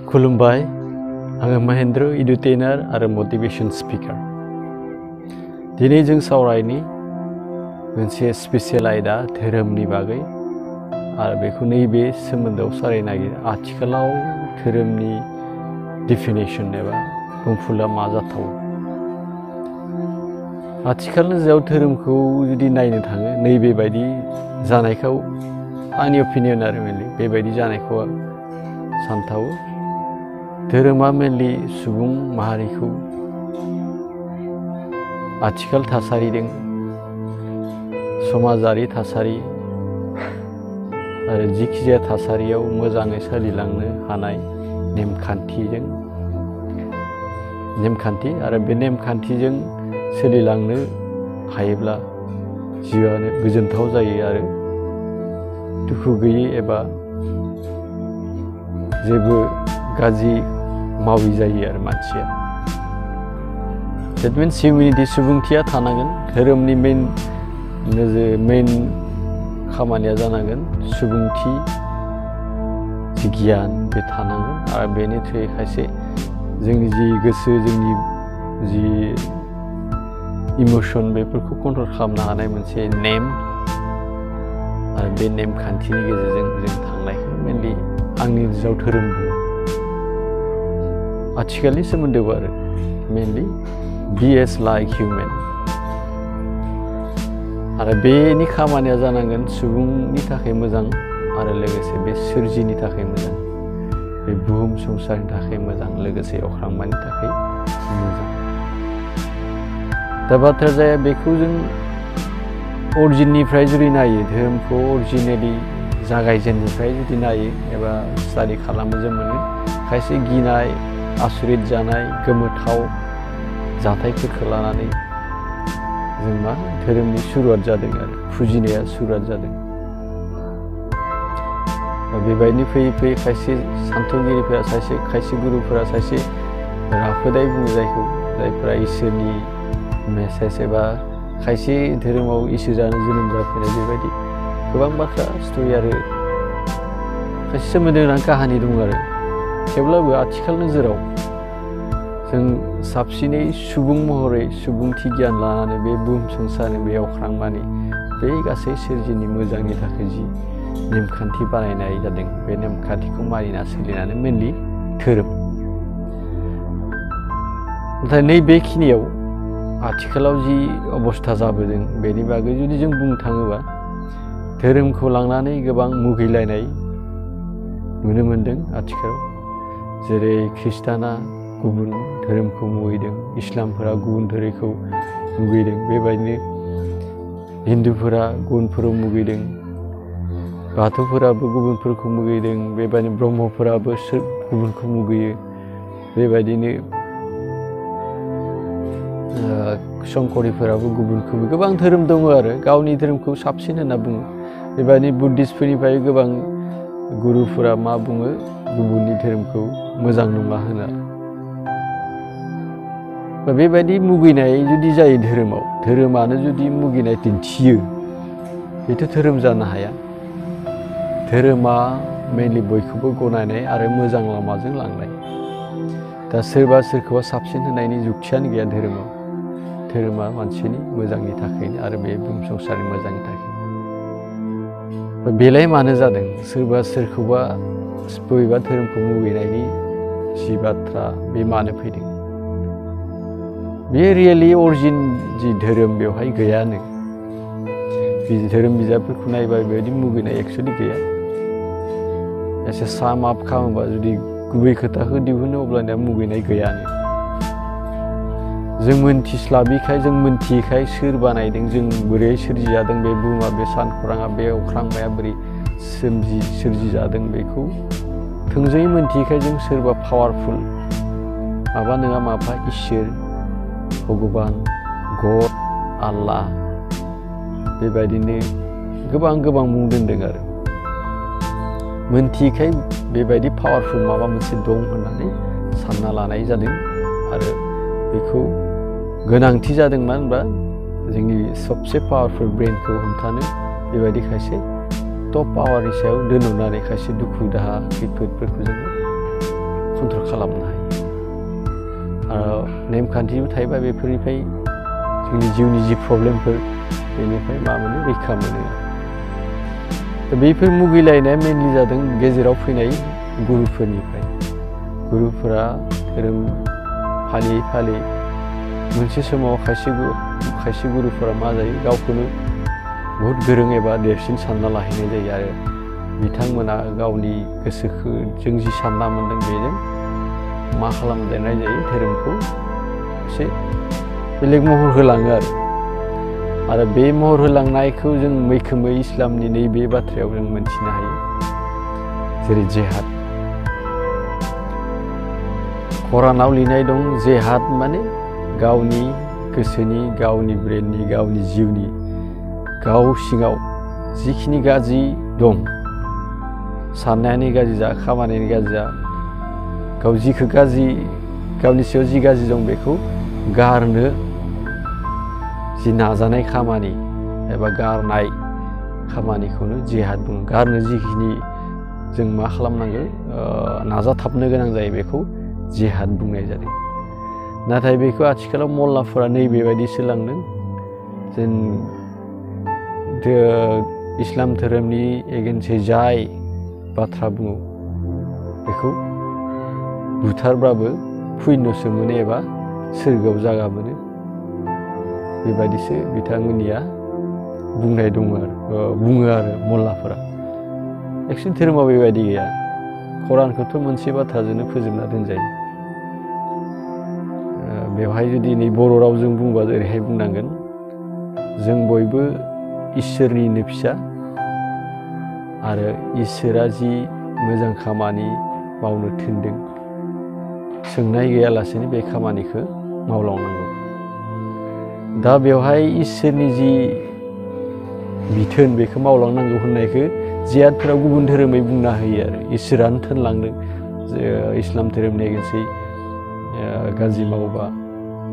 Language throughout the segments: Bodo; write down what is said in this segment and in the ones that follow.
खुलुमबाय आङो महेन्द्र इडुटेनर आरो मोटिवेशन स्पीकार दिनै जों सावरायनि मोनसे स्पेशल आयदा धोरोमनि बागै आरो बेखौ नैबे सोमोन्दोआव सावरायनो नागिरो आथिखालाव धोरोमनि डेफिनेशन एबा बुंफुरलुआ मा जाथावो आथिखालनि जुगाव धोरोमखौ जुदि नायनो थाङो नैबे बायदि जानायखौ आंनि ओपिनियन आरो मेनलि बेबायदि जानायखौ सानथावो धोरोमा मेनलि सुबुं माहारिखौ आथिखाल थासारिजों समाजारि थासारि आरो जिखिजाया थासारियाव मोजाङै सोलिलांनो हानाय नेमखान्थि आरो बे नेमखान्थिजों सोलिलांनो हायोब्ला जिउआनो गोजोनथाव जायो आरो दुखु गैयै एबा जेबो गाज्रि मावि जायो आरो मानसिया that means हिउमेनिटी सुबुंथिया थानांगोन धोरोमनि मेन खामानिया जानांगोन सुबुंथि गियान बे थानांगोन आरो बेनि थ्रुयै खायसे जोंनि जि गोसो जोंनि जि इमोशन बेफोरखौ कन्ट्रल खालामनो हानाय मोनसे नेम आरो बे नेमखान्थिनि गेजेरजों जों थांनायखौ मेनलि आंनि नोजोराव धोरोम बुङो आथिखालनि सोमोन्दोआव आरो मेनलि बी एस लाइक हिउमेन आरो बेनि खामानिया जानांगोन सुबुंनि थाखाय मोजां आरो लोगोसे बे सोरजिनि थाखाय मोजां बे बुहुम संसारनि थाखाय मोजां लोगोसे अख्रांमानि थाखाय मोजां दा बाथ्राया जाया बेखौ जों अरिजिननिफ्राय जुदि नायो धोरोमखौ अरिजिनेलि जागायजेननिफ्राय जुदि नायो एबा स्टाडि खालामो जों मोनो खायसे गिनाय आसुरित जानाय गोमोथाव जाथायफोरखौ लानानै जों मा धोरोमनि सुरुवात जादों आरो फुजिनाया सुरुवात जादों बेबायदिनो फैयै फैयै खायसे सान्थौगिरिफोरा खायसे गुरुफोरा खायसे राफोदाय बुङो जायफोरा इसोरनि मेसेज एबा खायसे धोरोमाव इसोर जानो जोनोम जाफैनाय बेबायदि गोबां बाथ्रा स्ट'रि आरो खायसे सोमोन्दो गोनां काहानि दं आरो थेवब्लाबो आथिखाल नोजोराव जों साबसिनै सुबुं महरै सुबुंथि गियान लानानै बे बुहुम संसारनि बे अख्रांमानि बे गासै सोरजिनि मोजांनि थाखाय जि नेमखान्थि बानायनाय जादों बे नेमखान्थिखौ मानिना सोलिनानै मेनलि धोरोम नाथाय नैबेखिनियाव आथिखालाव जि अबस्था जाबोदों बेनि बागै जुदि जों बुंनो थाङोबा धोरोमखौ लांनानै गोबां मुगैलायनाय नुनो मोनदों आथिखालाव जेरै ख्रिस्टाना गुबुन धोरोमखौ मुगैदों इस्लामफोरा गुबुन धोरोमखौ मुगैदों बेबायदिनो हिन्दुफोरा गुबुनफोरखौ मुगैदों बाथौफोराबो गुबुनफोरखौ मुगैदों बेबायदिनो ब्रह्मफोराबो गुबुनखौ मुगैयो बेबायदिनो शंकरिफोराबो गुबुनखौ गोबां धोरोम दङ आरो गावनि धोरोमखौ साबसिन होनना बुङो बेबायदिनो बुद्धिस्टफोरनिफ्राय गोबां गुरुफोरा मा बुङो गुबुननि धोरोमखौ मोजां नङा होनो बेबायदि मुगैनाय जुदि जायो धोरोमानो जुदि मुगैनाय दिन्थियो बेथ' धोरोम जानो हाया धोरोमा मेनलि बयखौबो गनायनाय आरो मोजां लामाजों लांनाय दा सोरबा सोरखौबा साबसिन होनायनि जुक्तियानो गैया धोरोमा मानसिनि मोजांनि थाखायनो आरो बे बुहुम संसारनि मोजांनि थाखाय बेलाय मानो जादों सोरबा सोरखौबा बबेबा धोरोमखौ मुगैनायनि जि बाथ्रा बे मानो फैदों बे रियेलि अरिजिन जि धोरोम बेवहाय गैयानो धोरोम बिजाबफोरखौ नायबा बेबायदि मुगैनाय एक्सुवेलि गैया एसे साम आप खालामोबा जुदि गुबै खोथाखौ दिहुनो अब्लानिया मुगैनाय गैयानो जों मोनथिस्लाबिखाय जों मोनथियैखाय सोर बानायदों जों बोरै सोरजिजादों बे बुहुमा बे सानखराङा बे अख्रांमाया बोरै सोरजिजादों बेखौ थोंजोङै मोनथियैखाय जों सोरबा पावारफुल माबा नङा माबा इसोर भगबान गड आल्लाह बेबायदिनो गोबां मुं दोनदों आरो मोनथियैखाय बेबायदि पावारफुल माबा मोनसे दं होननानै सानना लानाय जादों आरो बेखौ गोनांथि जादों मानो होनबा जोंनि सबसे पावारफुल ब्रेनखौ हमथानो बेबायदि खायसे टप पावारनि सायाव दोननानै खायसे दुखु दाहा खैफोदफोरखौ जोङो कन्ट्रल खालामनो हायो आरो नेमखान्थिबो थायोबा बेफोरनिफ्राय जोंनि जिउनि जि प्रब्लेमफोर बेनिफ्राय मा मोनो रैखा मोनो दा बेफोर मुगैलायनाया मेनलि जादों गेजेराव फैनाय गुरुफोरनिफ्राय गुरुफोरा धोरोम फालियै फालियै मोनसे समाव खायसे गुरुफोरा मा जायो गावखौनो बहुद गोरों एबा देरसिन सानना लाहैनाय जायो आरो बिथांमोना गावनि गोसोखौ जों जि सानना मोनदों बेजों मा खालामदेरनाय जायो धोरोमखौ एसे बेलेग महर होलाङो आरो बे महर होलांनायखौ जों मैखोमै इस्लामनि नैबे बाथ्रायाव जों मोनथिनो हायो जेरै जिहाद कुरानाव लिरनाय दं जिहाद माने गावनि गोसोनि गावनि ब्रेननि गावनि जिउनि गाव सिङाव जिखिनि गाज्रि दं साननायानो गाज्रि जा खामानियानो गाज्रि जा गाव जिखौ गाज्रि गावनि सायाव जि गाज्रि दं बेखौ गारनो जि नाजानाय खामानि एबा गारनाय खामानिखौनो जिहाद बुङो गारनो जिखिनि जों मा खालामनांगौ नाजाथाबनो गोनां जायो बेखौ जिहाद बुंनाय जादों नाथाय बेखौ आथिखालाव मल्लाफोरा नैबेबायदि सोलांदों जों इस्लाम धोरोमनि एगेन्स्टै जाय बाथ्रा बुङो बेखौ बुथारब्लाबो पुण्यसो मोनो एबा सोरगोआव जागा मोनो बेबायदिसो बिथांमोननिया बुंनाय दङ बुङो आरो मल्लाफोरा एक्सुवेलि धोरोमाव बेबायदि गैया कुरानखौथ' मोनसे बाथ्राजोंनो फोजोबना दोनजायो बेवहाय जुदि नै बर' रावजों बुंबा ओरैहाय बुंनांगोन जों बयबो इसोरनिनो फिसा आरो इसोरा जि मोजां खामानि मावनो थिनदों सोंनाय गैयालासेनो बे खामानिखौ मावलांनांगौ दा बेवहाय इसोरनि जि बिथोन बेखौ मावलांनांगौ होननायखौ जिहादफोराव गुबुन धोरोमै बुंना होयो आरो इसोरानो थोनलांदों इस्लाम धोरोमनि एगेन्स्टै गाज्रि मावोबा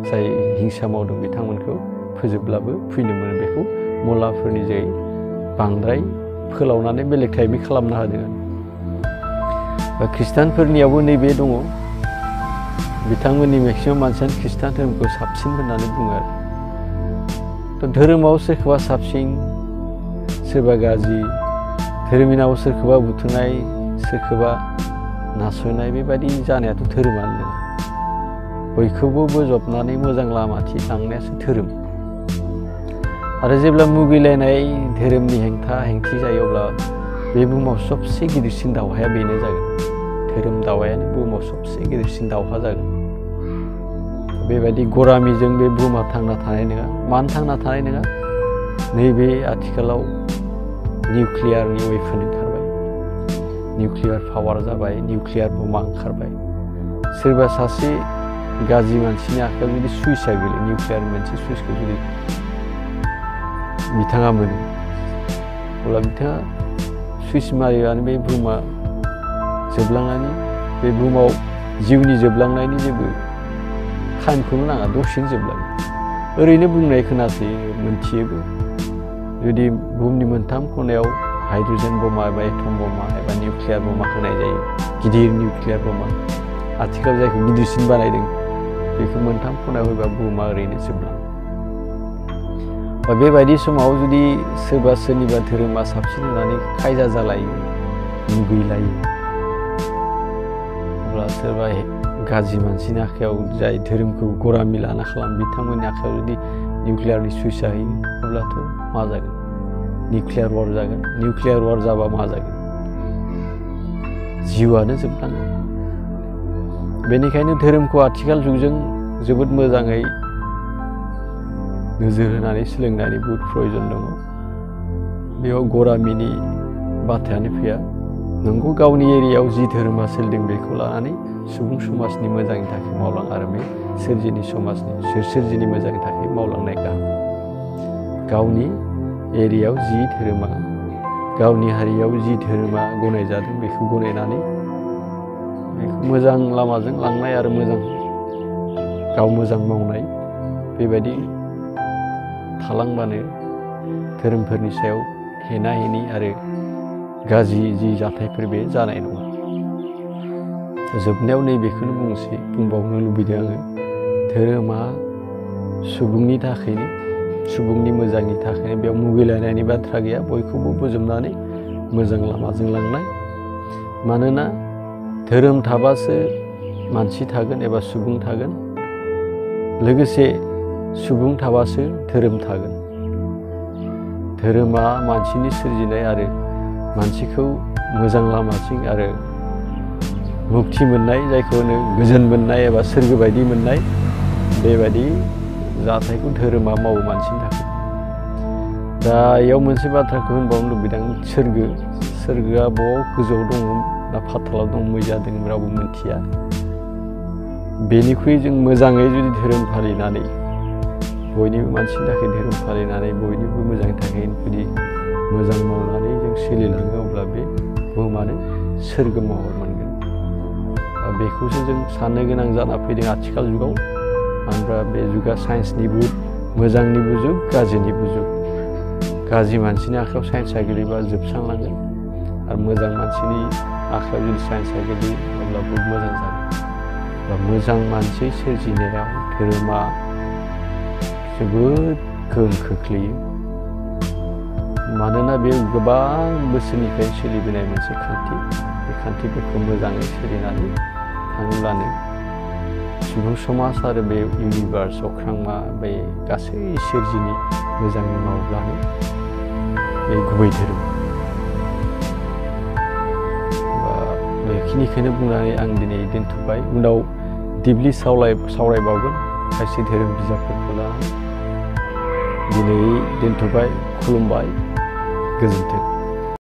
जाय हिंसा मावदों बिथांमोनखौ फोजोबब्लाबो फैनो मोनो बेखौ मल्लाफोरनि जै बांद्राय फोलावनानै बेलेग टाइपै खालामना होदों बा खृष्टानफोरनियावबो नैबे दङ बिथांमोननि मेक्सिमाम मानसियानो खृष्टान धोरोमखौ साबसिन होननानै बुङो आरो थ' धोरोमाव सोरखौबा साबसिन सोरबा गाज्रि धोरोमनिनाव सोरखौबा बुथारनाय सोरखौबा नासयनाय बेबायदि जानायाथ' धोरोमानो नङा बयखौबो बोजबनानै मोजां लामाथिं लांनायासो धोरोम आरो जेब्ला मुगैलायनाय धोरोमनि हेंथा हेंथि जायो अब्ला बे बुहुमाव सबसे गिदिरसिन दावहाया बेनो जागोन धोरोम दावहायानो बुहुमाव सबसे गिदिरसिन दावहा जागोन बेबायदि गरामिजों बे बुहुमा थांना थानाय नङा मानो थांना थानाय नङा नैबे आथिखालाव निउक्लियारनि वेपन ओंखारबाय निउक्लियार पावार जाबाय निउक्लियार बमा ओंखारबाय सोरबा सासे गाज्रि मानसिनि आखायाव जुदि सुइचआ गोलैयो निउक्लियार मोनसे सुइचखौ जुदि बिथाङा मोनो अब्ला बिथाङा सुइच मारिबानो बे बुहुमा जोबलांनायनि बे बुहुमाव जिउनि जोबलांनायनि जेबो टाइमखौनो नाङा दसेनो जोबलाङो ओरैनो बुंनाय खोनासै मोनथियोबो जुदि बुहुमनि मोनथाम खनायाव हाइड्रजेन बमा एबा एटम बमा एबा निउक्लियार बमा होनाय जायो गिदिर निउक्लियार बमा आथिखालाव जायखौ गिदिरसिन बानायदों बेखौ मोनथाम खनायाव होबा बुहुमा ओरैनो जोबलाङो बेबायदि समाव जुदि सोरबा सोरनिबा धोरोमा साबसिन होननानै खायजा जालायो मुगैलायो अब्ला सोरबा गाज्रि मानसिनि आखायाव जाय धोरोमखौ गरामि लाना खालाम बिथांमोननि आखायाव जुदि निउक्लियारनि सुइचआ होयो अब्लाथ' मा जागोन निउक्लियार वार जागोन निउक्लियार वार जाबा मा जागोन जिउआनो जोबलाङो बेनिखायनो धोरोमखौ आथिखाल जुगजों जोबोद मोजाङै नोजोर होनानै सोलोंनायनि बहुद प्रयजन दङ बेयाव गरामिनि बाथ्रायानो फैया नंगौ गावनि एरियायाव जि धोरोमा सोलिदों बेखौ लानानै सुबुं समाजनि मोजांनि थाखाय मावलां आरो बे सोरजिनि समाजनि सोरजिनि मोजांनि थाखाय मावलांनाय गाहाम गावनि एरियायाव जि धोरोमा गावनि हारियाव जि धोरोमा गनायजादों बेखौ गनायनानै बेखौ मोजां लामाजों लांनाय आरो मोजां गाव मोजां मावनाय बेबायदि थालांबानो धोरोमफोरनि सायाव हेना हेनि आरो गाज्रि जि जाथायफोर बे जानाय नङा जोबनायाव नैबेखौनो बुंबावनो लुबैदों आङो धोरोमा सुबुंनि थाखायनो सुबुंनि मोजांनि थाखायनो बेयाव मुगैलायनायनि बाथ्रा गैया बयखौबो बोजबनानै मोजां लामाजों लांनाय मानोना धोरोम थाबासो मानसि थागोन एबा सुबुं थागोन लोगोसे सुबुं थाबासो धोरोम थागोन धोरोमा मानसिनि सोरजिनाय आरो मानसिखौ मोजां लामाथिं आरो मुक्ति मोननाय जायखौ होनो गोजोन मोननाय एबा सोरगो बायदि मोननाय बेबायदि जाथायखौ धोरोमा मावो मानसिनि थाखाय दा इयाव मोनसे बाथ्राखौ होनबावनो लुबैदों सोरगोआ बबाव गोजौआव दङ ना फातालाव दं मै जादों रावबो मिथिया बेनिख्रुइ जों मोजाङै जुदि धोरोम फालिनानै बयनिबो मानसिनि थाखाय धोरोम फालिनानै बयनिबो मोजांनि थाखाय जुदि मोजां मावनानै जों सोलिलाङो अब्ला बे बुहुमानो सोरगो महर मोनगोन बेखौसो जों साननो गोनां जाना फैदों आथिखाल जुगाव मानोना बे जुगा साइन्सनिबो मोजांनिबो जुग गाज्रिनिबो जुग गाज्रि मानसिनि आखायाव साइन्सआ गोलैबा जोबस्रांलांगोन आरो मोजां मानसिनि आखायाव जुदि साइन्सआ गोलैयो अब्ला बहुद मोजां जागोन मोजां मानसि सोरजिनायाव धोरोमा जोबोद गोहोम खोख्लैयो मानोना बे गोबां बोसोरनिफ्राय सोलिबोनाय मोनसे खान्थि बे खान्थिफोरखौ मोजाङै सोलिनानै थाङोब्लानो सुबुं समाज आरो बे इउनिभार्स अख्रांमा बे गासै सोरजिनि मोजाङै मावब्लानो बे गुबै धोरोम बेखिनिखौनो बुंनानै आं दिनै दोनथ'बाय उनाव दिपलि सावरायबावगोन खायसे धोरोम बिजाबफोरखौ लानानै दिनै दोनथ'बाय खुलुमबाय गोजोन्थों